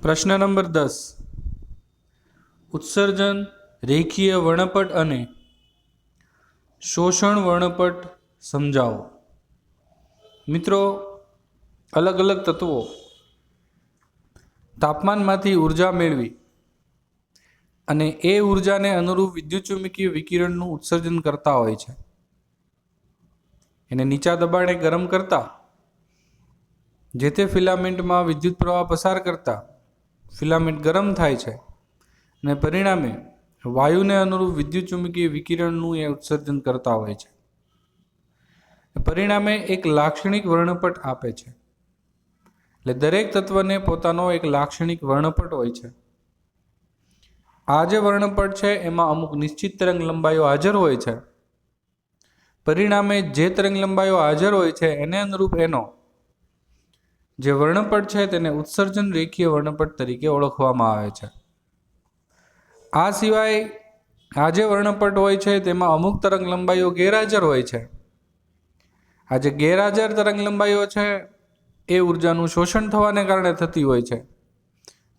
પ્રશ્ન નંબર 10. ઉત્સર્જન, રેખીય વર્ણપટ અને શોષણ વર્ણપટ સમજાવો. મિત્રો, અલગ અલગ તત્વો તાપમાનમાંથી ઉર્જા મેળવી અને એ ઉર્જાને અનુરૂપ વિદ્યુતચુંબકીય વિકિરણનું ઉત્સર્જન કરતા હોય છે. એને નીચા દબાણે ગરમ કરતા જે તે ફિલામેન્ટમાં વિદ્યુત પ્રવાહ પસાર કરતા ફિલામેન્ટ ગરમ થાય છે અને પરિણામે વાયુને અનુરૂપ વિદ્યુતચુંબકીય વિકિરણનું એ ઉત્સર્જન કરતા હોય છે. પરિણામે એક લાક્ષણિક વર્ણપટ આપે છે. એટલે દરેક તત્વને પોતાનો એક લાક્ષણિક વર્ણપટ હોય છે. આ જે વર્ણપટ છે એમાં અમુક નિશ્ચિત તરંગ લંબાઈઓ હાજર હોય છે. પરિણામે જે તરંગ લંબાઈઓ હાજર હોય છે એને અનુરૂપ એનો જે વર્ણપટ છે તેને ઉત્સર્જન રેખીય વર્ણપટ તરીકે ઓળખવામાં આવે છે. આ સિવાય આ જે વર્ણપટ હોય છે તેમાં અમુક તરંગ લંબાઈઓ ગેરહાજર હોય છે. આ જે ગેરહાજર તરંગ લંબાઈઓ છે એ ઉર્જાનું શોષણ થવાને કારણે થતી હોય છે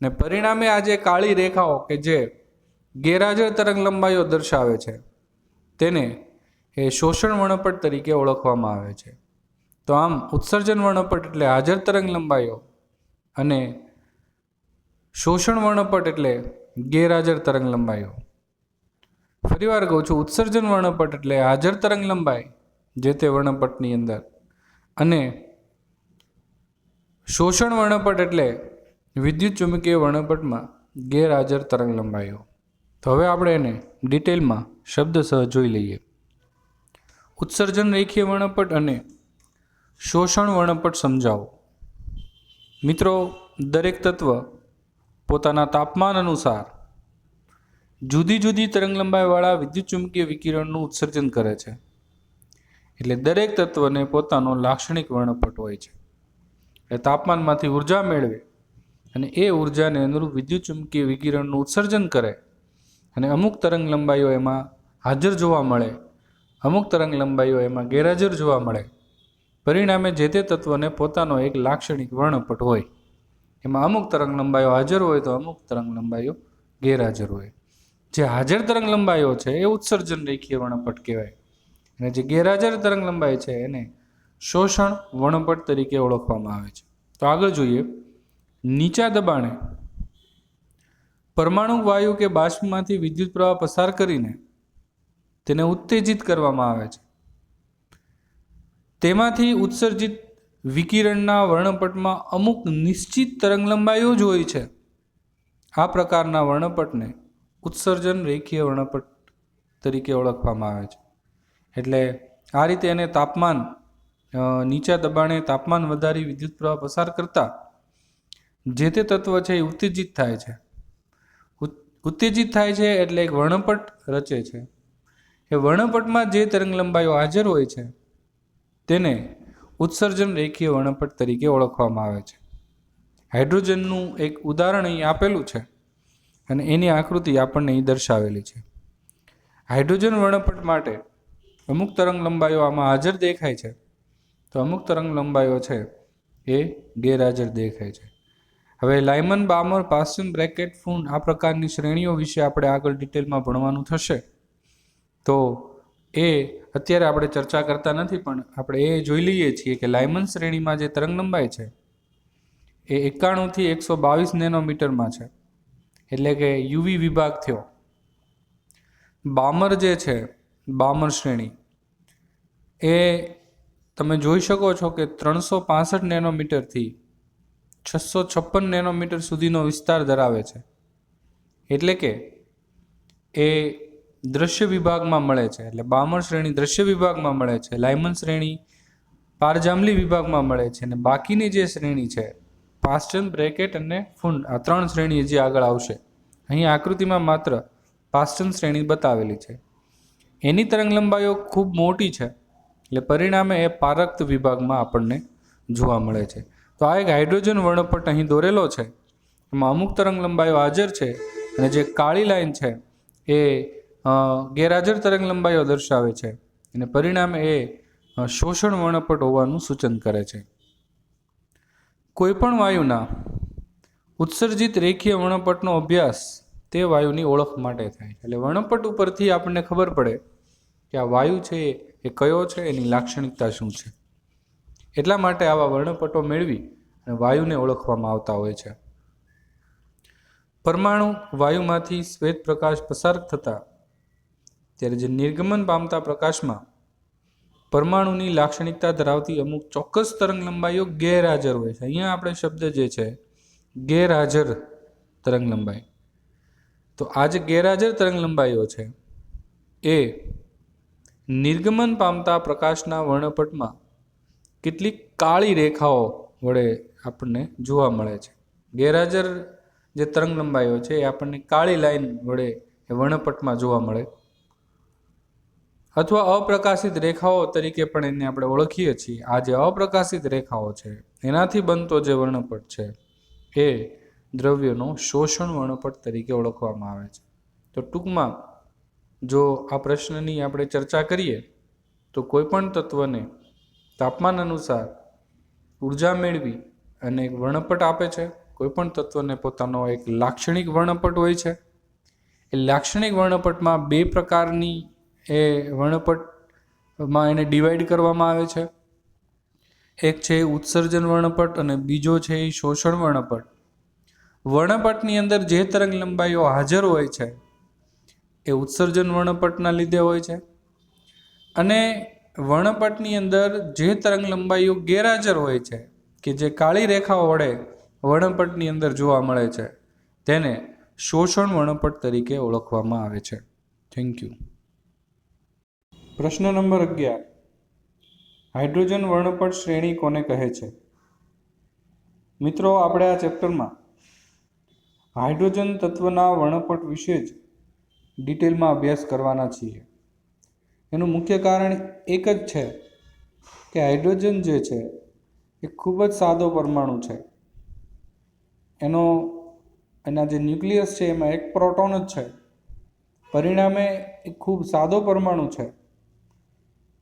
ને પરિણામે આ જે કાળી રેખાઓ કે જે ગેરહાજર તરંગ લંબાઈઓ દર્શાવે છે તેને એ શોષણ વર્ણપટ તરીકે ઓળખવામાં આવે છે. તો આમ ઉત્સર્જન વર્ણપટ એટલે હાજર તરંગ લંબાઈઓ અને શોષણ વર્ણપટ એટલે ગેરહાજર તરંગ લંબાઈઓ. ફરીવાર કહું છું, ઉત્સર્જન વર્ણપટ એટલે હાજર તરંગ લંબાઈ જે તે વર્ણપટની અંદર અને શોષણ વર્ણપટ એટલે વિદ્યુત ચુંબકીય વર્ણપટમાં ગેરહાજર તરંગ લંબાઈઓ. તો હવે આપણે એને ડિટેલમાં શબ્દસહ જોઈ લઈએ. ઉત્સર્જન રેખીય વર્ણપટ અને શોષણ વર્ણપટ સમજાવો. મિત્રો, દરેક તત્વ પોતાના તાપમાન અનુસાર જુદી જુદી તરંગ લંબાઈવાળા વિદ્યુત ચુંબકીય વિકિરણનું ઉત્સર્જન કરે છે. એટલે દરેક તત્વને પોતાનો લાક્ષણિક વર્ણપટ હોય છે. એટલે તાપમાનમાંથી ઉર્જા મેળવે અને એ ઉર્જાને અનુરૂપ વિદ્યુત ચુંબકીય વિકિરણનું ઉત્સર્જન કરે અને અમુક તરંગ લંબાઈઓ એમાં હાજર જોવા મળે, અમુક તરંગ લંબાઈઓ એમાં ગેરહાજર જોવા મળે. પરિણામે જે તે તત્વને પોતાનો એક લાક્ષણિક વર્ણપટ હોય. એમાં અમુક તરંગ લંબાઈઓ હાજર હોય તો અમુક તરંગ લંબાઈઓ ગેરહાજર હોય. જે હાજર તરંગ લંબાઈઓ છે એ ઉત્સર્જન રેખીય વર્ણપટ કહેવાય અને જે ગેરહાજર તરંગ લંબાઈ છે એને શોષણ વર્ણપટ તરીકે ઓળખવામાં આવે છે. તો આગળ જોઈએ. નીચા દબાણે પરમાણુ વાયુ કે બાષ્પમાંથી વિદ્યુત પ્રવાહ પસાર કરીને તેને ઉત્તેજિત કરવામાં આવે છે. તેમાંથી ઉત્સર્જિત વિકિરણના વર્ણપટમાં અમુક નિશ્ચિત તરંગ લંબાઈઓ જ હોય છે. આ પ્રકારના વર્ણપટને ઉત્સર્જન રેખીય વર્ણપટ તરીકે ઓળખવામાં આવે છે. એટલે આ રીતે એને તાપમાન નીચા દબાણે તાપમાન વધારી વિદ્યુત પ્રવાહ પસાર કરતા જે તે તત્વ છે એ ઉત્તેજિત થાય છે. ઉત્તેજિત થાય છે એટલે એક વર્ણપટ રચે છે. એ વર્ણપટમાં જે તરંગ લંબાઈઓ હાજર હોય છે તેને ઉત્સર્જન રેખીય વર્ણપટ તરીકે ઓળખવામાં આવે છે. હાઇડ્રોજનનું એક ઉદાહરણ અહીં આપેલું છે અને એની આકૃતિ આપણને અહીં દર્શાવેલી છે. હાઇડ્રોજન વર્ણપટ માટે અમુક તરંગ લંબાઈઓ આમાં હાજર દેખાય છે તો અમુક તરંગ લંબાઈઓ છે એ ગેરહાજર દેખાય છે. હવે લાયમન, બામર, પાસ્ટન, બ્રેકેટ, ફૂન આ પ્રકારની શ્રેણીઓ વિશે આપણે આગળ ડિટેલમાં ભણવાનું થશે. તો એ અત્યારે આપણે ચર્ચા કરતા નથી, પણ આપણે એ જોઈ લઈએ છીએ કે લાયમન શ્રેણીમાં જે તરંગ લંબાઈ છે એ 91 થી 122 નેનોમીટરમાં છે. એટલે કે યુવી વિભાગ થયો. બામર જે છે, બામર શ્રેણી એ તમે જોઈ શકો છો કે 365 નેનોમીટરથી 656 નેનોમીટર સુધીનો વિસ્તાર ધરાવે છે. એટલે કે એ દ્રશ્ય વિભાગમાં મળે છે. એટલે બામર શ્રેણી દ્રશ્ય વિભાગમાં મળે છે, લાયમન શ્રેણી પારજાંબલી વિભાગમાં મળે છે અને બાકીની જે શ્રેણી છે પાસ્ટન, બ્રેકેટ અને ફૂંડ આ 3 શ્રેણી હજી આગળ આવશે. અહીં આકૃતિમાં માત્ર પાસ્ટન શ્રેણી બતાવેલી છે. એની તરંગ લંબાઈઓ ખૂબ મોટી છે એટલે પરિણામે એ પારક્ત વિભાગમાં આપણને જોવા મળે છે. તો આ એક હાઇડ્રોજન વર્ણપટ અહીં દોરેલો છે. એમાં અમુક તરંગ લંબાઈઓ હાજર છે અને જે કાળી લાઈન છે એ ગેરહાજર તરંગ લંબાઈઓ દર્શાવે છે અને પરિણામે એ શોષણ વર્ણપટ હોવાનું સૂચન કરે છે. કોઈપણ વાયુના ઉત્સર્જિત રેખીય વર્ણપટનો અભ્યાસ તે વાયુની ઓળખ માટે થાય છે. એટલે વર્ણપટ ઉપરથી આપણને ખબર પડે કે આ વાયુ છે એ કયો છે, એની લાક્ષણિકતા શું છે. એટલા માટે આવા વર્ણપટો મેળવી અને વાયુને ઓળખવામાં આવતા હોય છે. પરમાણુ વાયુમાંથી શ્વેત પ્રકાશ પસાર થતા ત્યારે જે નિર્ગમન પામતા પ્રકાશમાં પરમાણુની લાક્ષણિકતા ધરાવતી અમુક ચોક્કસ તરંગ લંબાઈઓ ગેરહાજર હોય છે. અહીંયા આપણે શબ્દ જે છે ગેરહાજર તરંગ લંબાઈ, તો આ જે ગેરહાજર તરંગ લંબાઈઓ છે એ નિર્ગમન પામતા પ્રકાશના વર્ણપટમાં કેટલીક કાળી રેખાઓ વડે આપણને જોવા મળે છે. ગેરહાજર જે તરંગ લંબાઈઓ છે એ આપણને કાળી લાઈન વડે એ વર્ણપટમાં જોવા મળે, અથવા અપ્રકાશિત રેખાઓ તરીકે પણ એને આપણે ઓળખીએ છીએ. આ જે અપ્રકાશિત રેખાઓ છે એનાથી બનતો જે વર્ણપટ છે એ દ્રવ્યનો શોષણ વર્ણપટ તરીકે ઓળખવામાં આવે છે. તો ટૂંકમાં જો આ પ્રશ્નની આપણે ચર્ચા કરીએ તો કોઈ પણ તત્વને તાપમાન અનુસાર ઉર્જા મેળવી અને એક વર્ણપટ આપે છે. કોઈ પણ તત્વને પોતાનો એક લાક્ષણિક વર્ણપટ હોય છે. એ લાક્ષણિક વર્ણપટમાં બે પ્રકારની એ વર્ણપટમાં એને ડિવાઈડ કરવામાં આવે છે. એક છે ઉત્સર્જન વર્ણપટ અને બીજો છે એ શોષણ વર્ણપટ. વર્ણપટની અંદર જે તરંગ લંબાઈઓ હાજર હોય છે એ ઉત્સર્જન વર્ણપટના લીધે હોય છે, અને વર્ણપટની અંદર જે તરંગ લંબાઈઓ ગેરહાજર હોય છે કે જે કાળી રેખાઓ વડે વર્ણપટની અંદર જોવા મળે છે તેને શોષણ વર્ણપટ તરીકે ઓળખવામાં આવે છે. Thank you. પ્રશ્ન નંબર 11. હાઇડ્રોજન વર્ણપટ શ્રેણી કોને કહે છે? મિત્રો, આપણે આ ચેપ્ટરમાં હાઇડ્રોજન તત્વના વર્ણપટ વિશે જ ડિટેલમાં અભ્યાસ કરવાના છીએ. એનું મુખ્ય કારણ એક જ છે કે હાઇડ્રોજન જે છે એ ખૂબ જ સાદો પરમાણુ છે. એના જે ન્યુક્લિયસ છે એમાં એક પ્રોટોન જ છે. પરિણામે એ ખૂબ સાદો પરમાણુ છે.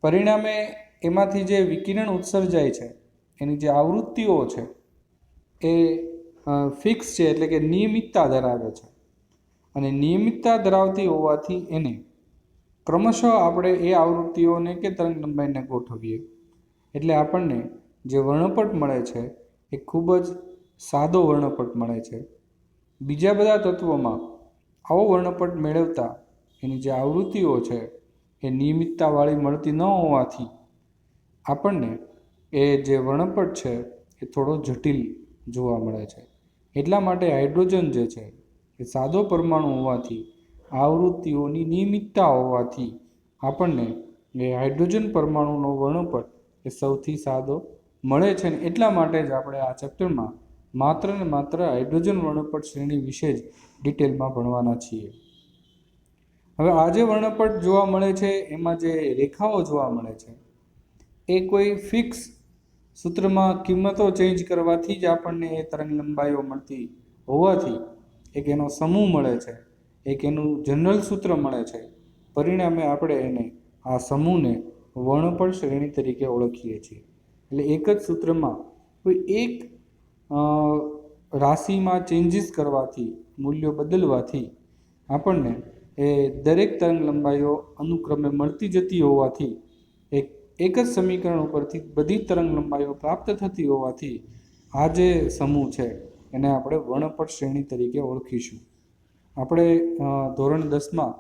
પરિણામે એમાંથી જે વિકિરણ ઉત્સર્જાય છે એની જે આવૃત્તિઓ છે એ ફિક્સ છે, એટલે કે નિયમિતતા ધરાવે છે. અને નિયમિતતા ધરાવતી હોવાથી એને ક્રમશઃ આપણે એ આવૃત્તિઓને કે તરંગ લંબાઈને ગોઠવીએ એટલે આપણને જે વર્ણપટ મળે છે એ ખૂબ જ સાદો વર્ણપટ મળે છે. બીજા બધા તત્વોમાં આવો વર્ણપટ મેળવતા એની જે આવૃત્તિઓ છે એ નિયમિતતાવાળી મળતી ન હોવાથી આપણને એ જે વર્ણપટ છે એ થોડો જટિલ જોવા મળે છે. એટલા માટે હાઇડ્રોજન જે છે એ સાદો પરમાણુ હોવાથી, આવૃત્તિઓની નિયમિતતા હોવાથી આપણને એ હાઇડ્રોજન પરમાણુનો વર્ણપટ એ સૌથી સાદો મળે છે. ને એટલા માટે જ આપણે આ ચેપ્ટરમાં માત્ર ને માત્ર હાઇડ્રોજન વર્ણપટ શ્રેણી વિશે જ ડિટેલમાં ભણવાના છીએ. હવે આ જે વર્ણપટ જોવા મળે છે એમાં જે રેખાઓ જોવા મળે છે એ કોઈ ફિક્સ સૂત્રમાં કિંમતો ચેન્જ કરવાથી જ આપણને એ તરંગ લંબાઈઓ મળતી હોવાથી એક એનો સમૂહ મળે છે, એક એનું જનરલ સૂત્ર મળે છે. પરિણામે આપણે એને આ સમૂહને વર્ણપટ શ્રેણી તરીકે ઓળખીએ છીએ. એટલે એક જ સૂત્રમાં કોઈ એક રાશિમાં ચેન્જીસ કરવાથી, મૂલ્યો બદલવાથી આપણને એ દરેક તરંગ લંબાઈઓ અનુક્રમે મળતી જતી હોવાથી એક જ સમીકરણ ઉપરથી બધી તરંગ લંબાઈઓ પ્રાપ્ત થતી હોવાથી આ જે સમૂહ છે એને આપણે વર્ણપટ શ્રેણી તરીકે ઓળખીશું. આપણે ધોરણ 10માં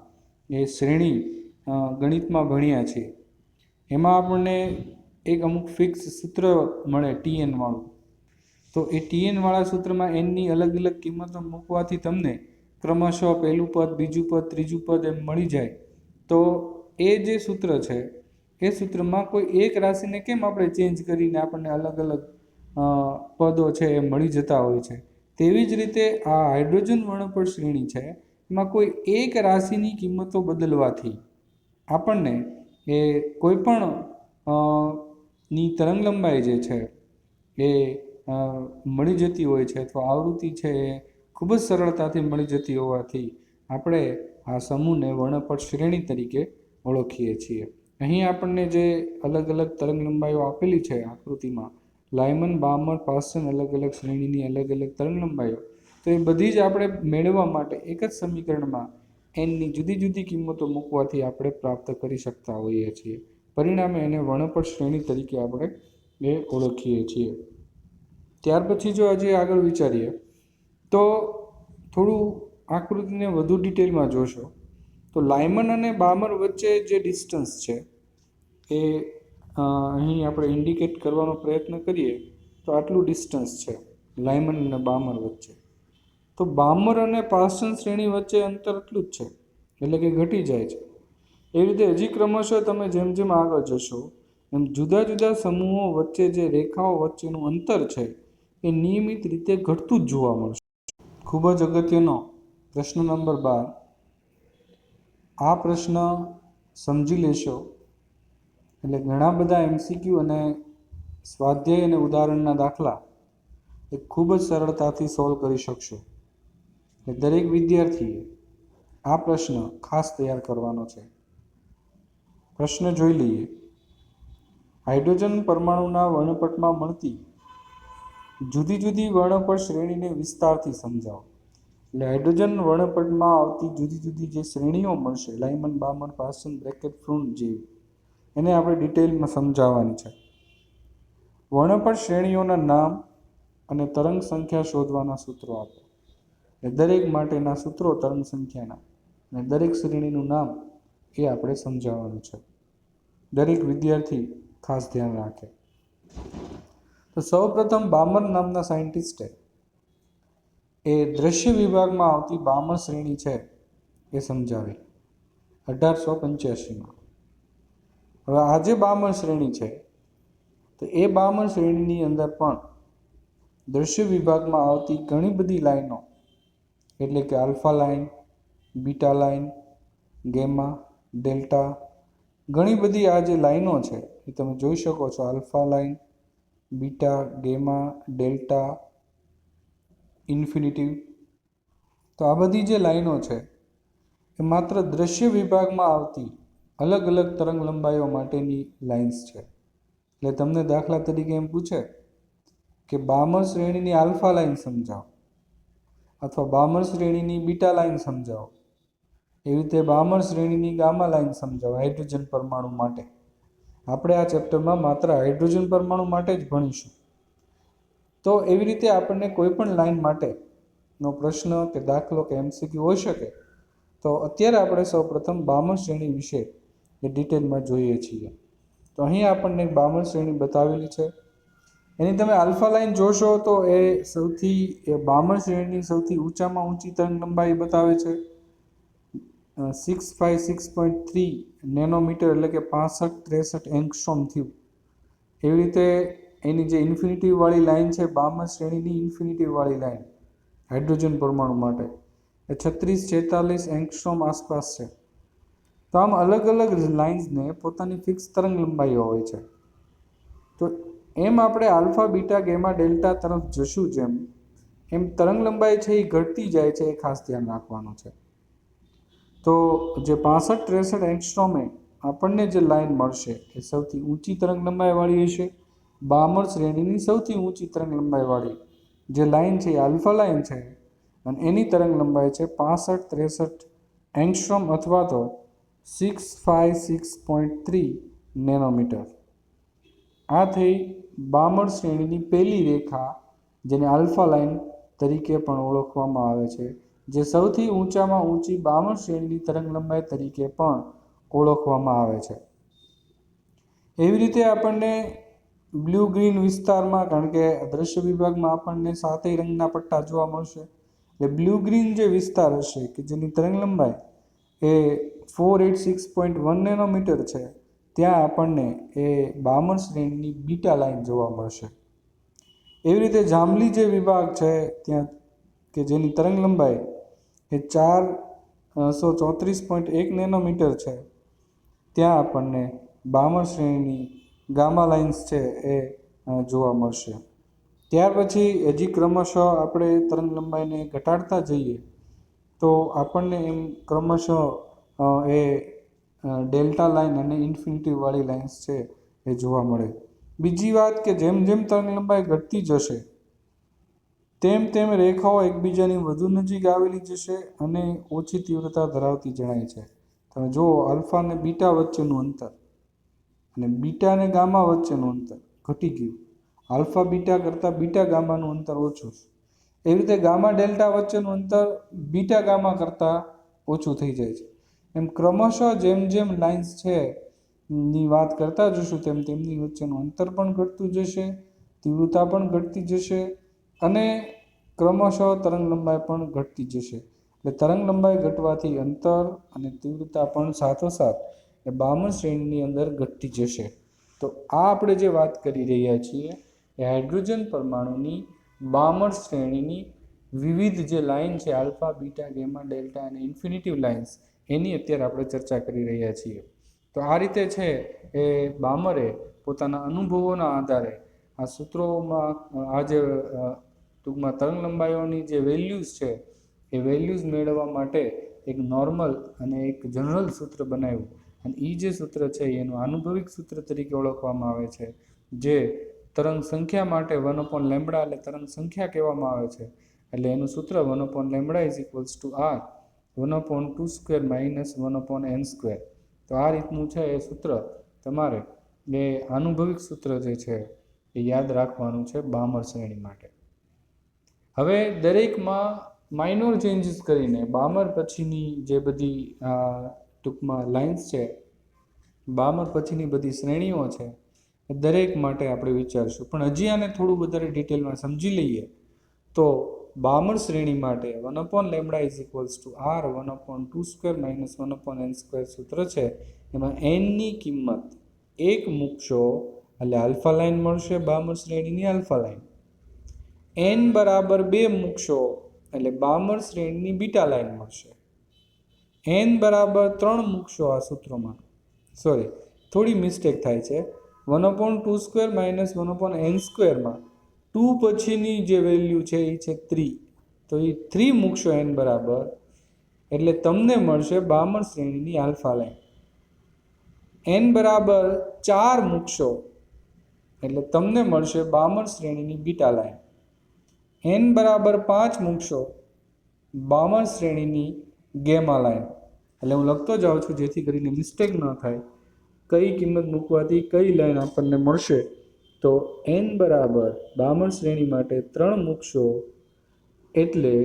એ શ્રેણી ગણિતમાં ભણ્યા છીએ. એમાં આપણને એક અમુક ફિક્સ સૂત્ર મળે TN વાળું. તો એ TN વાળા સૂત્રમાં એનની અલગ અલગ કિંમતો મૂકવાથી તમને ક્રમશઃ પહેલું પદ, બીજું પદ, ત્રીજું પદ એમ મળી જાય. તો એ જે સૂત્ર છે એ સૂત્રમાં કોઈ એક રાશિને કેમ આપણે ચેન્જ કરીને આપણને અલગ અલગ પદો છે એ મળી જતા હોય છે, તેવી જ રીતે આ હાઇડ્રોજન વર્ણપટ શ્રેણી છે એમાં કોઈ એક રાશિની કિંમતો બદલવાથી આપણને એ કોઈ પણ ની તરંગ લંબાઈ જે છે એ મળી જતી હોય છે, અથવા આવૃત્તિ છે એ ખૂબ જ સરળતાથી મળી જતી હોવાથી આપણે આ સમૂહને વર્ણપટ શ્રેણી તરીકે ઓળખીએ છીએ. અહીં આપણને જે અલગ અલગ તરંગ લંબાઈઓ આપેલી છે આકૃતિમાં, લાયમન, બામર, પાસ્ટન અલગ અલગ શ્રેણીની અલગ અલગ તરંગ લંબાઈઓ, તો એ બધી જ આપણે મેળવવા માટે એક જ સમીકરણમાં એનની જુદી જુદી કિંમતો મૂકવાથી આપણે પ્રાપ્ત કરી શકતા હોઈએ છીએ. પરિણામે એને વર્ણપટ શ્રેણી તરીકે આપણે એ ઓળખીએ છીએ. ત્યાર પછી જો હજી આગળ વિચારીએ તો થોડું આકૃતિને વધુ ડિટેલમાં જોશો તો લાયમન અને બામર વચ્ચે જે ડિસ્ટન્સ છે એ અહીં આપણે ઇન્ડિકેટ કરવાનો પ્રયત્ન કરીએ તો આટલું ડિસ્ટન્સ છે લાયમન અને બામર વચ્ચે. તો બામર અને પાર્સન શ્રેણી વચ્ચે અંતર એટલું જ છે, એટલે કે ઘટી જાય છે. એ રીતે હજી ક્રમશઃ તમે જેમ જેમ આગળ જશો એમ જુદા જુદા સમૂહો વચ્ચે જે રેખાઓ વચ્ચેનું અંતર છે એ નિયમિત રીતે ઘટતું જ જોવા મળશે. ખૂબ જ અગત્યનો પ્રશ્ન નંબર 12. આ પ્રશ્ન સમજી લેશો એટલે ઘણા બધા MCQ અને સ્વાધ્યાય અને ઉદાહરણના દાખલા એ ખૂબ જ સરળતાથી સોલ્વ કરી શકશો. દરેક વિદ્યાર્થીએ આ પ્રશ્ન ખાસ તૈયાર કરવાનો છે. પ્રશ્ન જોઈ લઈએ. હાઇડ્રોજન પરમાણુના વર્ણપટમાં મળતી જુદી જુદી વર્ણપટ શ્રેણીને વિસ્તારથી સમજાવો. એટલે હાઇડ્રોજન વર્ણપટમાં આવતી જુદી જુદી જે શ્રેણીઓ મળશે લાયમન, બામર, પાર્સન, બ્રેકેટ, ફ્રુન્ટ જેવી, એને આપણે ડિટેલમાં સમજાવવાની છે. વર્ણપટ શ્રેણીઓના નામ અને તરંગ સંખ્યા શોધવાના સૂત્રો આપો. દરેક માટેના સૂત્રો તરંગ સંખ્યાના અને દરેક શ્રેણીનું નામ એ આપણે સમજાવવાનું છે. દરેક વિદ્યાર્થી ખાસ ધ્યાન રાખે. તો સૌપ્રથમ બામર નામના સાયન્ટિસ્ટે એ દ્રશ્ય વિભાગમાં આવતી બામર શ્રેણી છે એ સમજાવી 1885માં. હવે આ જે બામર શ્રેણી છે તો એ બામર શ્રેણીની અંદર પણ દ્રશ્ય વિભાગમાં આવતી ઘણી બધી લાઈનો એટલે કે alpha line, beta line, gamma, delta, ઘણી બધી આ જે લાઈનો છે એ તમે જોઈ શકો છો. Alpha line, beta, gamma, delta, infinitive. તો આ બધી જે લાઈનો છે એ માત્ર દ્રશ્ય વિભાગમાં આવતી અલગ અલગ તરંગ લંબાઈઓ માટેની લાઇન્સ છે. એટલે તમને દાખલા તરીકે એમ પૂછે કે બામર શ્રેણીની આલ્ફા લાઈન સમજાવો અથવા બામર શ્રેણીની બીટા લાઈન સમજાવો. એવી રીતે બામર શ્રેણીની ગામા લાઈન સમજાવો હાઇડ્રોજન પરમાણુ માટે. આપણે આ ચેપ્ટરમાં માત્ર હાઇડ્રોજન પરમાણુ માટે જ ભણીશું. તો એવી રીતે આપણને કોઈ પણ લાઈન માટેનો પ્રશ્ન કે દાખલો કે MCQ હોઈ શકે. તો અત્યારે આપણે સૌપ્રથમ બામર શ્રેણી વિશે એ ડિટેલમાં જોઈએ છીએ. તો અહીં આપણને બામર શ્રેણી બતાવેલી છે. એની તમે આલ્ફા લાઈન જોશો તો એ બામર શ્રેણીની સૌથી ઊંચામાં ઊંચી તરંગ લંબાઈ બતાવે છે 656.3 નેનોમીટર, એટલે કે 65-63 એંગસ્ટ્રોમ થયું. એવી રીતે એની જે ઇન્ફિનિટી વાળી લાઈન છે બામર શ્રેણીની ઇન્ફિનિટી વાળી લાઈન હાઇડ્રોજન પરમાણુ માટે એ 36-46 એંગસ્ટ્રોમ આસપાસ છે. તો આમ અલગ અલગ લાઇન્સને પોતાની ફિક્સ તરંગ લંબાઈઓ હોય છે. તો એમ આપણે આલ્ફા, બીટા, ગેમા, ડેલ્ટા તરફ જશું જેમ એમ તરંગ લંબાઈ છે એ ઘટતી જાય છે, એ ખાસ ધ્યાન રાખવાનું છે. તો જે 65-63 એંગસ્ટ્રોમે આપણને જે લાઈન મળશે એ સૌથી ઊંચી તરંગ લંબાઈવાળી હશે. બામર શ્રેણીની સૌથી ઊંચી તરંગ લંબાઈવાળી જે લાઈન છે એ આલ્ફા લાઈન છે અને એની તરંગ લંબાઈ છે 65-63 એંગસ્ટ્રોમ અથવા તો 656.3 નેનોમીટર. આ થઈ બામર શ્રેણીની પહેલી રેખા, જેને આલ્ફા લાઈન તરીકે પણ ઓળખવામાં આવે છે, જે સૌથી ઊંચામાં ઊંચી બામર શ્રેણીની તરંગ લંબાઈ તરીકે પણ ઓળખવામાં આવે છે. એવી રીતે આપણને બ્લુ ગ્રીન વિસ્તારમાં, કારણ કે દ્રશ્ય વિભાગમાં આપણને 7 રંગના પટ્ટા જોવા મળશે, એટલે બ્લુ ગ્રીન જે વિસ્તાર હશે કે જેની તરંગ લંબાઈ એ 486.1 નેનોમીટર છે, ત્યાં આપણને એ બામર શ્રેણીની બીટા લાઈન જોવા મળશે. એવી રીતે જાંબલી જે વિભાગ છે ત્યાં કે જેની તરંગ લંબાઈ એ 434.1 નેનોમીટર છે, ત્યાં આપણને બામર શ્રેણીની ગામા લાઇન્સ છે એ જોવા મળશે. ત્યાર પછી હજી ક્રમશઃ આપણે તરંગ લંબાઈને ઘટાડતા જઈએ તો આપણને એમ ક્રમશઃ એ ડેલ્ટા લાઇન અને ઇન્ફિનિટીવાળી લાઇન્સ છે એ જોવા મળે. બીજી વાત કે જેમ જેમ તરંગ લંબાઈ ઘટતી જશે તેમ તેમ રેખાઓ એકબીજાની વધુ નજીક આવેલી જશે અને ઓછી તીવ્રતા ધરાવતી જણાય છે. તમે જુઓ આલ્ફા અને બીટા વચ્ચેનું અંતર અને બીટા અને ગામા વચ્ચેનું અંતર ઘટી ગયું. આલ્ફા બીટા કરતાં બીટા ગામાનું અંતર ઓછું છે. એવી રીતે ગામા ડેલ્ટા વચ્ચેનું અંતર બીટા ગામા કરતાં ઓછું થઈ જાય છે. એમ ક્રમશઃ જેમ જેમ લાઇન્સ છે ની વાત કરતા જશું તેમ તેમની વચ્ચેનું અંતર પણ ઘટતું જશે, તીવ્રતા પણ ઘટતી જશે અને ક્રમશઃ તરંગ લંબાઈ પણ ઘટતી જશે. એટલે તરંગ લંબાઈ ઘટવાથી અંતર અને તીવ્રતા પણ સાથોસાથ એ બામણ શ્રેણીની અંદર ઘટતી જશે. તો આ આપણે જે વાત કરી રહ્યા છીએ એ હાઇડ્રોજન પરમાણુની બામણ શ્રેણીની વિવિધ જે લાઇન છે આલ્ફા, બીટા, ગેમા, ડેલ્ટા અને ઇન્ફિનિટિવ લાઇન્સ એની અત્યારે આપણે ચર્ચા કરી રહ્યા છીએ. તો આ રીતે છે એ બામરે પોતાના અનુભવોના આધારે આ સૂત્રોમાં આ જે ટૂંકમાં તરંગ લંબાઈઓની જે વેલ્યુઝ છે એ વેલ્યુઝ મેળવવા માટે એક નોર્મલ અને એક જનરલ સૂત્ર બનાવ્યું. અને એ જે સૂત્ર છે એનું આનુભવિક સૂત્ર તરીકે ઓળખવામાં આવે છે, જે તરંગ સંખ્યા માટે 1/λ એટલે તરંગ સંખ્યા કહેવામાં આવે છે. એટલે એનું સૂત્ર 1/λ = r 1/2² - 1/n². તો આ રીતનું છે એ સૂત્ર તમારે એ આનુભવિક સૂત્ર જે છે એ યાદ રાખવાનું છે બામર શ્રેણી માટે. હવે દરેકમાં માઇનોર ચેન્જીસ કરીને બામર પછીની જે બધી ટૂંકમાં લાઇન્સ છે, બામર પછીની બધી શ્રેણીઓ છે એ દરેક માટે આપણે વિચારશું. પણ હજી આને થોડું વધારે ડિટેલમાં સમજી લઈએ તો બામર શ્રેણી માટે 1/λ = r 1/2² - 1/n² સૂત્ર છે. એમાં nની કિંમત 1 મૂકશો એટલે આલ્ફા લાઇન મળશે, બામર શ્રેણીની આલ્ફા લાઇન. n બરાબર 2 મૂકશો એટલે બામર શ્રેણીની બીટા લાઇન મળશે. n બરાબર 3 મૂકશો આ સૂત્રોમાં, સોરી થોડી મિસ્ટેક થાય છે, 1/2² - 1/n² માં 2 પછીની જે વેલ્યુ છે એ છે 3. તો એ 3 મૂકશો n બરાબર એટલે તમને મળશે બામર શ્રેણીની આલ્ફા લાઇન. n બરાબર 4 મૂકશો એટલે તમને મળશે બામર શ્રેણીની બીટા લાઇન. n બરાબર 5 મૂકશો બામર શ્રેણીની ગેમા લાઇન. એટલે હું લખતો જાઉં છું જેથી કરીને મિસ્ટેક ન થાય, કઈ કિંમત મૂકવાથી કઈ લાઇન આપણને મળશે. તો n બરાબર બામર શ્રેણી માટે 3 મૂકશો એટલે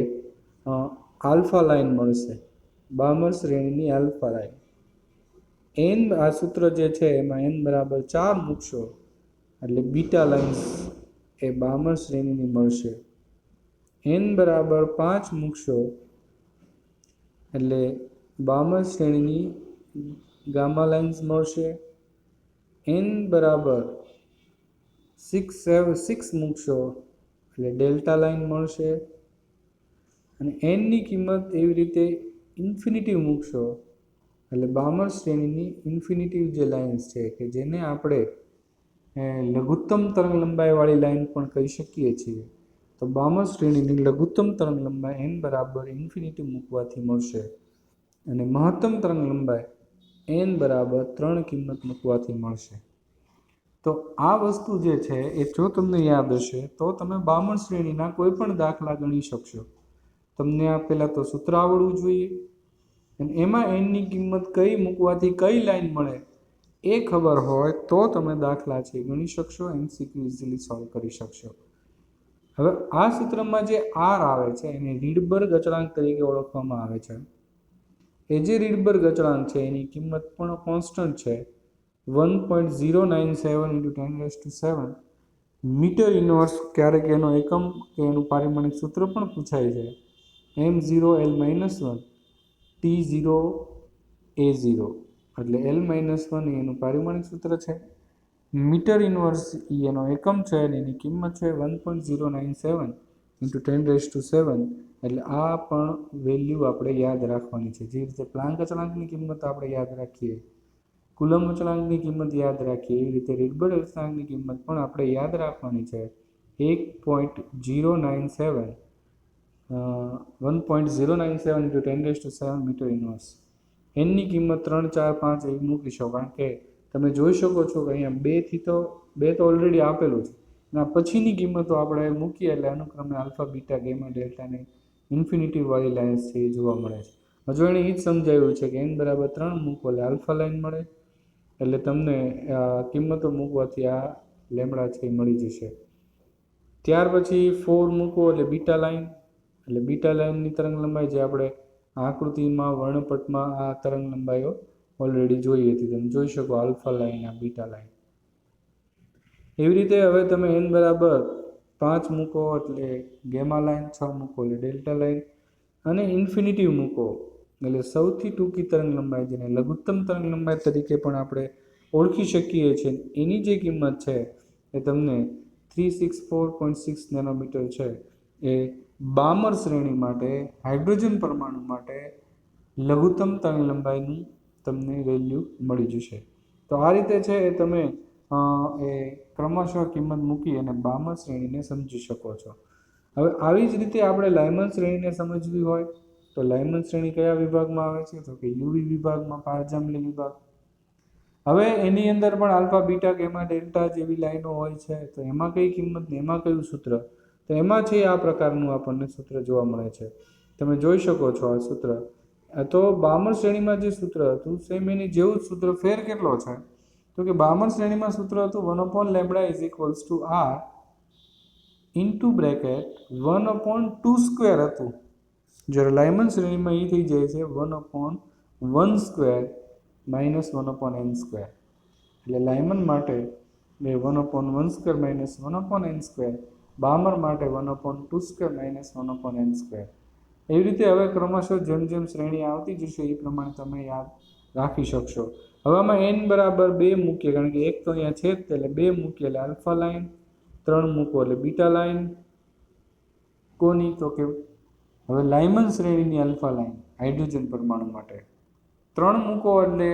આલ્ફા લાઇન મળશે, બામર શ્રેણીની આલ્ફા લાઇન. n આ સૂત્ર જે છે એમાં n બરાબર 4 મૂકશો એટલે બીટા લાઇન્સ એ બામર શ્રેણીની મળશે. n બરાબર 5 મૂકશો એટલે બામર શ્રેણીની ગામા લાઇન્સ મળશે. n બરાબર 6 મૂકશો એટલે ડેલ્ટા લાઇન મળશે. અને n ની કિંમત એવી રીતે ઇન્ફિનિટિવ મૂકશો એટલે બામર શ્રેણીની ઇન્ફિનિટિવ જે લાઇન્સ છે કે જેને આપણે લઘુત્તમ તરંગ લંબાઈવાળી લાઇન પણ કહી શકીએ છીએ. તો બામર શ્રેણીની લઘુત્તમ તરંગ લંબાઈ n બરાબર ઇન્ફિનિટિવ મૂકવાથી મળશે અને મહત્તમ તરંગ લંબાઈ n બરાબર 3 કિંમત મૂકવાથી મળશે. તો આ વસ્તુ જે છે એ જો તમને યાદ હશે તો તમે બામર શ્રેણીના કોઈ પણ દાખલા ગણી શકશો. તમને આ પહેલાં તો સૂત્ર આવડવું જોઈએ અને એમાં nની કિંમત કઈ મૂકવાથી કઈ લાઈન મળે એ ખબર હોય તો તમે દાખલા છે ગણી શકશો, MCQ ઇઝીલી સોલ્વ કરી શકશો. હવે આ સૂત્રમાં જે r આવે છે એને રીડબર્ગ અચળાંક તરીકે ઓળખવામાં આવે છે. એ જે રીડબર્ગ અચળાંક છે એની કિંમત પણ કોન્સ્ટન્ટ છે, 1.097 × 10⁻⁷ મીટર ઇન્વર્સ. ક્યારેક એનો એકમ કે એનું પારિમાણિક સૂત્ર પણ પૂછાય છે, m0l-1 t0a0 એટલે l-1 એનું પારિમાણિક સૂત્ર છે. મીટર ઇન્વર્સ એનો એકમ છે અને એની કિંમત છે 1.097 × 10⁻⁷. એટલે આ પણ વેલ્યુ આપણે યાદ રાખવાની છે. જે રીતે પ્લાન્ક અચળાંકની કિંમત આપણે યાદ રાખીએ, કુલમ્બ અચળાંકની કિંમત યાદ રાખીએ, એવી રીતે રીડબર્ગ અચળાંકની કિંમત પણ આપણે યાદ રાખવાની છે. 1.097 × 10⁻⁷ મીટર ઇન્વર્સ. એનની કિંમત 3, 4, 5 એવી મૂકી શકો, કારણ કે તમે જોઈ શકો છો કે અહીંયા 2 તો ઓલરેડી આપેલું છે, અને પછીની કિંમતો આપણે મૂકીએ એટલે અનુક્રમે આલ્ફા બીટા ગેમા ડેલ્ટાની ઇન્ફિનિટી વાળી લાઇન્સ છે એ જોવા મળે છે. હજુ એણે એ જ સમજાવ્યું છે કે n બરાબર 3 મૂકો એટલે આલ્ફા લાઇન મળે, એટલે તમને કિંમતો મૂકવાથી આ લેમડા છે એ મળી જશે. ત્યાર પછી 4 મૂકો એટલે બીટા લાઇન, એટલે બીટા લાઇનની તરંગ લંબાઈ જે આપણે આકૃતિમાં વર્ણપટમાં આ તરંગ લંબાઈઓ ઓલરેડી જોઈ હતી, તમે જોઈ શકો આલ્ફા લાઇન આ બીટા લાઇન. એવી રીતે હવે તમે n બરાબર 5 મૂકો એટલે ગેમા લાઇન, 6 મૂકો એટલે ડેલ્ટા લાઇન, અને ઇન્ફિનિટી મૂકો એટલે સૌથી ટૂંકી તરંગ લંબાઈ જેને લઘુત્તમ તરંગ લંબાઈ તરીકે પણ આપણે ઓળખી શકીએ છીએ, એની જે કિંમત છે એ તમને 364.6 નેનોમીટર છે. એ બામર શ્રેણી માટે હાઇડ્રોજન પરમાણુ માટે લઘુત્તમ તરંગ લંબાઈની તમને વેલ્યુ મળી જશે. તો આ રીતે છે એ તમે એ ક્રમશઃ કિંમત મૂકી અને બામર શ્રેણીને સમજી શકો છો. હવે આવી જ રીતે આપણે લાયમન શ્રેણીને સમજવી હોય તો લાયમન શ્રેણી કયા વિભાગમાં આવે છે? તો કે યુવી વિભાગમાં, પારજાંબલી વિભાગ. હવે એની અંદર પણ આલ્ફા બીટા ગેમા ડેલ્ટા જેવી લાઈનો હોય છે, તો એમાં કઈ કિંમત ને એમાં કયું સૂત્ર? તો એમાં છે આ પ્રકારનું આપણને સૂત્ર જોવા મળે છે. તમે જોઈ શકો છો આ સૂત્ર. તો બામર શ્રેણીમાં જે સૂત્ર હતું સેમ એની જેવું જ સૂત્ર, ફેર કેટલો છે? તો કે બામર શ્રેણીમાં સૂત્ર હતું 1/λ is equals to r into bracket 1/2² હતું. જ્યારે લાયમન શ્રેણીમાં એ થઈ જાય છે 1/1² માઇનસ 1/n². એટલે લાયમન માટે 1/1² માઇનસ 1/n², બામર માટે 1/2² માઇનસ 1/n². એવી રીતે હવે ક્રમશઃ જેમ જેમ શ્રેણી આવતી જશે એ પ્રમાણે તમે યાદ રાખી શકશો. હવે આમાં n બરાબર 2 મૂકીએ, કારણ કે એક તો અહીંયા છે જ, એટલે 2 મૂકીએ એટલે આલ્ફા લાઇન, 3 મૂકો એટલે બીટા લાઇન. કોની? તો કે હવે લાયમન શ્રેણીની આલ્ફા લાઇન હાઇડ્રોજન પરમાણુ માટે. 3 મૂકો એટલે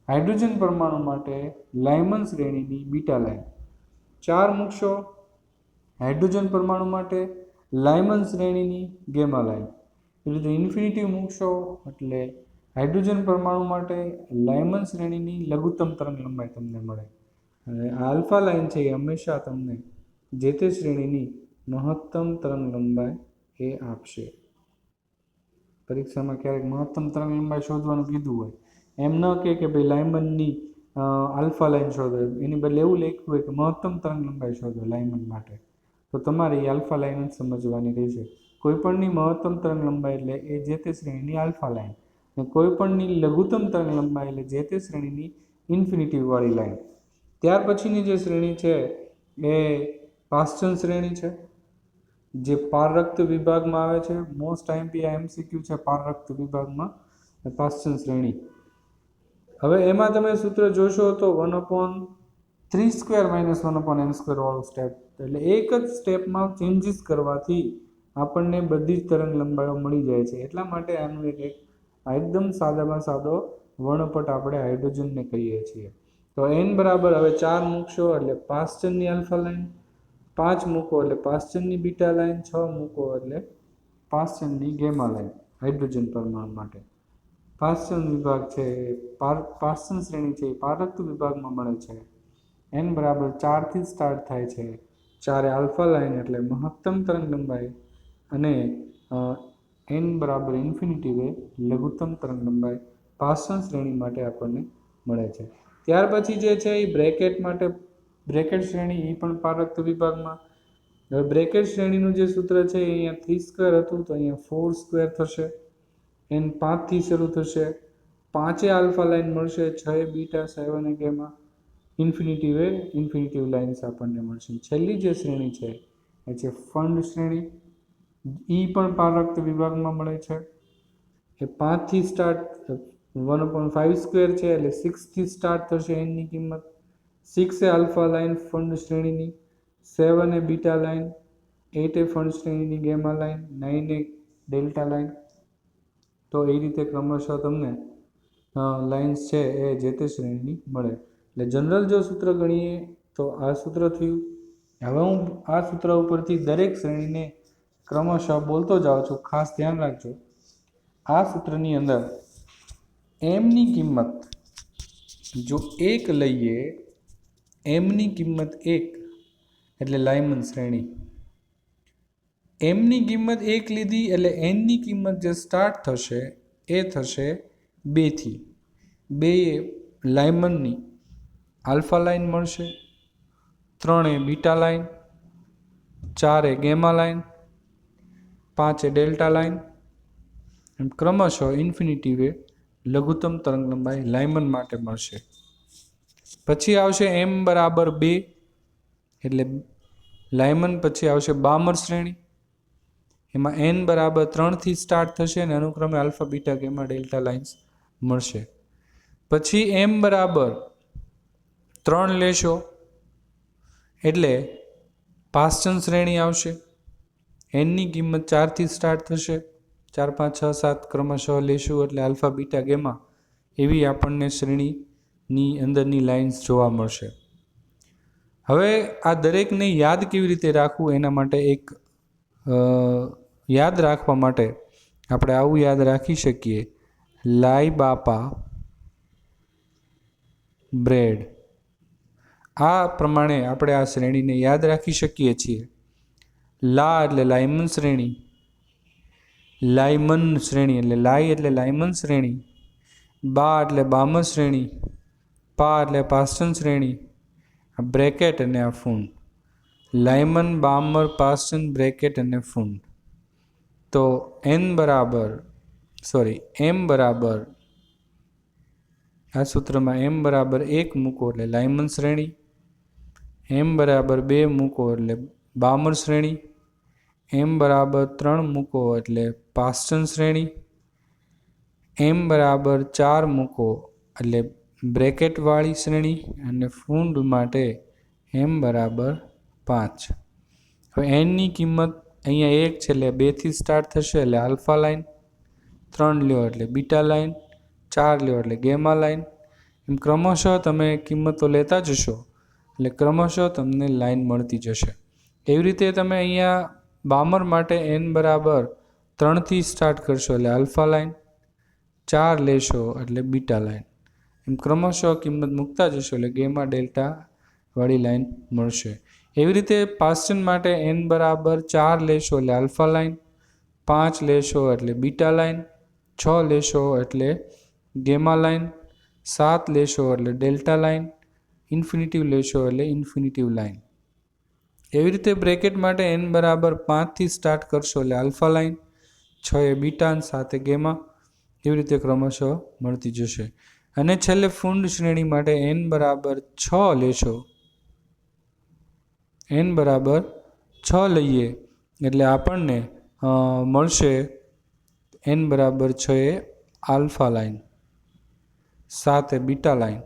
હાઇડ્રોજન પરમાણુ માટે લાયમન શ્રેણીની બીટા લાઇન. 4 મૂકશો હાઇડ્રોજન પરમાણુ માટે લાયમન શ્રેણીની ગેમા લાઇન. એ રીતે ઇન્ફિનિટી મૂકશો એટલે હાઇડ્રોજન પરમાણુ માટે લાયમન શ્રેણીની લઘુત્તમ તરંગ લંબાઈ તમને મળે. અને આ આલ્ફા લાઇન છે એ હંમેશા તમને જે તે શ્રેણીની મહત્તમ તરંગ લંબાઈ એ આપશે. પરીક્ષામાં ક્યારેક મહત્તમ તરંગ લંબાઈ શોધવાનું કીધું હોય, એમ ન કે ભાઈ લાયમનની આલ્ફા લાઇન શોધો, એની બદલે એવું લખ્યું હોય કે મહત્તમ તરંગ લંબાઈ શોધો લાયમન માટે, તો તમારે એ આલ્ફા લાઇન જ સમજવાની રહેશે. કોઈપણની મહત્તમ તરંગ લંબાઈ એટલે એ જે તે શ્રેણીની આલ્ફા લાઇન, અને કોઈપણની લઘુત્તમ તરંગ લંબાઈ એટલે જે તે શ્રેણીની ઇન્ફિનિટી વાળી લાઇન. ત્યાર પછીની જે શ્રેણી છે એ પાસ્ચન શ્રેણી છે, જે પારરક્ત વિભાગમાં આવે છે. મોસ્ટ આઈએમપી MCQ છે પારરક્ત વિભાગમાં પાસ્ચન શ્રેણી. હવે એમાં તમે સૂત્ર જોશો તો 1/3² માઇનસ 1/n² વાળું સ્ટેપ, એટલે એક જ સ્ટેપમાં ચેન્જીસ કરવાથી આપણને બધી જ તરંગ લંબાઈઓ મળી જાય છે. એટલા માટે આનું એકદમ સાદામાં સાદો વર્ણપટ આપણે હાઇડ્રોજનને કહીએ છીએ. તો n બરાબર હવે 4 મૂકશો એટલે પાસ્ચનની આલ્ફા લાઇન, 5 મૂકો એટલે પાસ્ચનની બીટા લાઇન, 6 મૂકો એટલે પાસ્ચનની ગેમા લાઇન હાઇડ્રોજન પરમાણુ માટે. પાસ્ચન વિભાગ છે પાસ્ચન શ્રેણી છે એ પારરક્ત વિભાગમાં મળે છે. n બરાબર 4 થી સ્ટાર્ટ થાય છે. 4 આલ્ફા લાઇન એટલે મહત્તમ તરંગ લંબાઈ, અને n બરાબર ઇન્ફિનિટી વે લઘુત્તમ તરંગ લંબાઈ પાસ્ચન શ્રેણી માટે આપણને મળે છે. ત્યાર પછી જે છે એ બ્રેકેટ માટે, બ્રેકેટ શ્રેણી એ પણ પારરક્ત વિભાગમાં. હવે બ્રેકેટ શ્રેણીનું જે સૂત્ર છે એ અહીંયા 3² હતું, તો અહીંયા 4² થશે. n 5 થી શરૂ થશે, 5 આલ્ફા લાઇન મળશે, 6 beta, 7 gamma, infinity way infinitive lines આપણને મળશે. છેલ્લી જે શ્રેણી છે એ છે ફંડ શ્રેણી. એ પણ પારરક્ત વિભાગમાં મળે છે. એ 5 થી સ્ટાર્ટ 1/5² છે એટલે 6 થી સ્ટાર્ટ થશે n ની કિંમત. 6 આલ્ફા લાઇન ફંડ શ્રેણીની, 7 બીટા લાઇન, 8 ફંડ શ્રેણીની ગેમા લાઇન, 9 ડેલ્ટા લાઇન. તો એ રીતે ક્રમશઃ તમને લાઇન્સ છે એ જે તે શ્રેણીની મળે. એટલે જનરલ જો સૂત્ર ગણીએ તો આ સૂત્ર થયું. હવે હું આ સૂત્ર ઉપરથી દરેક શ્રેણીને ક્રમશઃ બોલતો જાઉં છું, ખાસ ધ્યાન રાખજો. આ સૂત્રની અંદર એમની કિંમત જો 1 લઈએ, એમની કિંમત 1 એટલે લાયમન શ્રેણી. એમની કિંમત 1 લીધી એટલે એનની કિંમત જે સ્ટાર્ટ થશે એ થશે 2 થી. 2 એ લાયમનની આલ્ફા લાઇન મળશે, 3 એ બીટા લાઇન, 4 એ ગેમા લાઇન, 5 એ ડેલ્ટા લાઇન. એમ ક્રમશઃ ઇન્ફિનિટિવ એ લઘુત્તમ તરંગ લંબાઈ લાયમન માટે મળશે. પછી આવશે m બરાબર 2 એટલે લાયમન. પછી આવશે બામર શ્રેણી, એમાં n બરાબર 3 થી સ્ટાર્ટ થશે અને અનુક્રમે alpha beta gamma delta lines મળશે. પછી m બરાબર 3 લેશો એટલે પાસ્ટન શ્રેણી આવશે. એનની કિંમત 4 થી સ્ટાર્ટ થશે, 4 5 6 7 ક્રમશઃ લેશું એટલે આલ્ફા બીટા ગેમા એવી આપણને શ્રેણીની અંદરની લાઇન્સ જોવા મળશે. હવે આ દરેકને યાદ કેવી રીતે રાખવું એના માટે યાદ રાખવા માટે આપણે આવું યાદ રાખી શકીએ: લાઈ બાપા બ્રેડ. આ પ્રમાણે આપણે આ શ્રેણીને યાદ રાખી શકીએ છીએ. લા એટલે લાયમન શ્રેણી, લાયમન શ્રેણી એટલે લાઈ એટલે લાયમન શ્રેણી, બા એટલે બામર શ્રેણી, પા એટલે પાસ્ટન શ્રેણી, બ્રેકેટ અને આ ફૂંડ. લાયમન, બામર, પાસ્ટન, બ્રેકેટ અને ફૂંડ. તો એમ બરાબર આ સૂત્રમાં m બરાબર 1 મૂકો એટલે લાયમન શ્રેણી, m બરાબર 2 મૂકો એટલે બામર શ્રેણી, m બરાબર 3 મૂકો એટલે પાસ્ટન શ્રેણી, m બરાબર 4 મૂકો એટલે બ્રેકેટવાળી શ્રેણી અને ફૂંડ માટે m બરાબર 5. હવે nની કિંમત અહીંયા 1 છે એટલે 2 થી સ્ટાર્ટ થશે એટલે આલ્ફા લાઇન, 3 લ્યો એટલે બીટા લાઇન, 4 લ્યો એટલે ગેમા લાઇન. એમ ક્રમશઃ તમે કિંમતો લેતા જશો એટલે ક્રમશઃ તમને લાઇન મળતી જશે. એવી રીતે તમે અહીંયા બામર માટે n બરાબર 3 થી સ્ટાર્ટ કરશો એટલે આલ્ફા લાઇન, 4 લેશો એટલે બીટા લાઇન. એમ ક્રમશઃ કિંમત મૂકતા જશો એટલે ગેમા ડેલ્ટા વાળી લાઇન મળશે. એવી રીતે પાસ્ટન માટે n બરાબર 4 લેશો એટલે આલ્ફા લાઇન, 5 લેશો એટલે બીટા લાઇન, 6 લેશો એટલે ગેમા લાઇન, 7 લેશો એટલે ડેલ્ટા લાઇન, ઇન્ફિનિટિવ લેશો એટલે ઇન્ફિનિટિવ લાઇન. એવી રીતે બ્રેકેટ માટે n બરાબર 5 થી સ્ટાર્ટ કરશો એટલે આલ્ફા લાઇન, 6 એ બીટા અને 7 એ ગેમા. એવી રીતે ક્રમશઃ મળતી જશે. અને છેલ્લે ફૂંડ શ્રેણી માટે n બરાબર 6 લેશો, n બરાબર 6 લઈએ એટલે આપણને મળશે n બરાબર 6 એ આલ્ફા લાઇન, 7 એ બીટા લાઇન.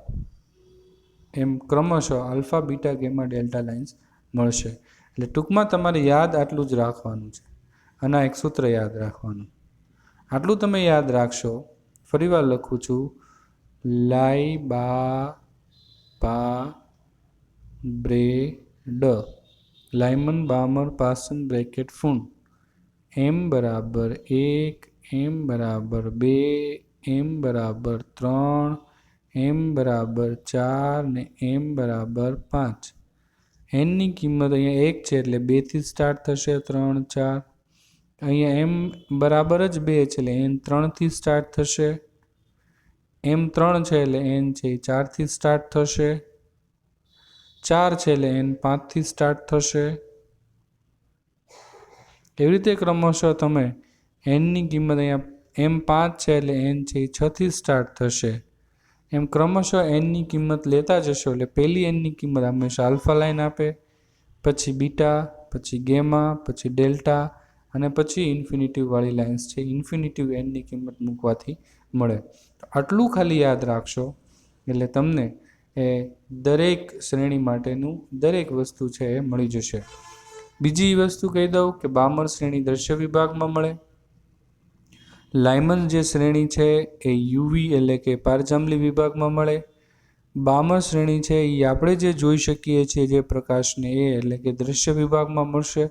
એમ ક્રમશઃ alpha beta gamma delta lines મળશે. એટલે ટૂંકમાં તમારે યાદ આટલું જ રાખવાનું છે અને આ એક સૂત્ર યાદ રાખવાનું. આટલું તમે યાદ રાખશો. ફરીવાર લખું છું: લાઈ બા બ્રેડ, લાયમન, બામર, પાસ્ટન, બ્રેકેટ, ફૂંડ. m બરાબર 1, m બરાબર 2, m બરાબર 3, m બરાબર 4 ને m બરાબર 5. nની કિંમત અહીંયા 1 છે એટલે 2 થી સ્ટાર્ટ થશે, 3 4. અહીંયા m બરાબર જ 2 છે એટલે n 3 થી સ્ટાર્ટ થશે, m 3 છે એટલે n છે 4 થી સ્ટાર્ટ થશે, 4 છે એટલે n 5 થી સ્ટાર્ટ થશે. એવી રીતે ક્રમશઃ તમે nની કિંમત અહીંયા m 5 છે એટલે n છે 6 થી સ્ટાર્ટ થશે. એમ ક્રમશઃ nની કિંમત લેતા જશો એટલે પહેલી nની કિંમત હંમેશા આલ્ફા લાઇન આપે, પછી બીટા, પછી ગેમા, પછી ડેલ્ટા અને પછી ઇન્ફિનિટિવ વાળી લાઇન્સ છે. ઇન્ફિનિટિવ nની કિંમત મૂકવાથી મળે. તો આટલું ખાલી યાદ રાખશો એટલે તમને એ દરેક શ્રેણી માટેનું દરેક વસ્તુ છે એ મળી જશે. બીજી વસ્તુ કહી દઉં કે બામર શ્રેણી દ્રશ્ય વિભાગમાં મળે. લાયમન જે શ્રેણી છે એ યુવી એટલે કે પારજાંબલી વિભાગમાં મળે. બામર શ્રેણી છે એ આપણે જે જોઈ શકીએ છીએ જે પ્રકાશને એ એટલે કે દ્રશ્ય વિભાગમાં મળશે.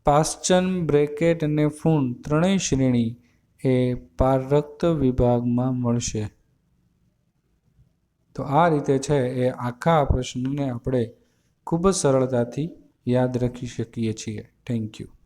પાસ્ટન, બ્રેકેટ અને ફૂંડ ત્રણેય શ્રેણી એ પારરક્ત વિભાગમાં મળશે. તો આ રીતે છે એ આખા પ્રશ્નને આપણે ખૂબ જ સરળતાથી યાદ રાખી શકીએ છીએ. Thank you.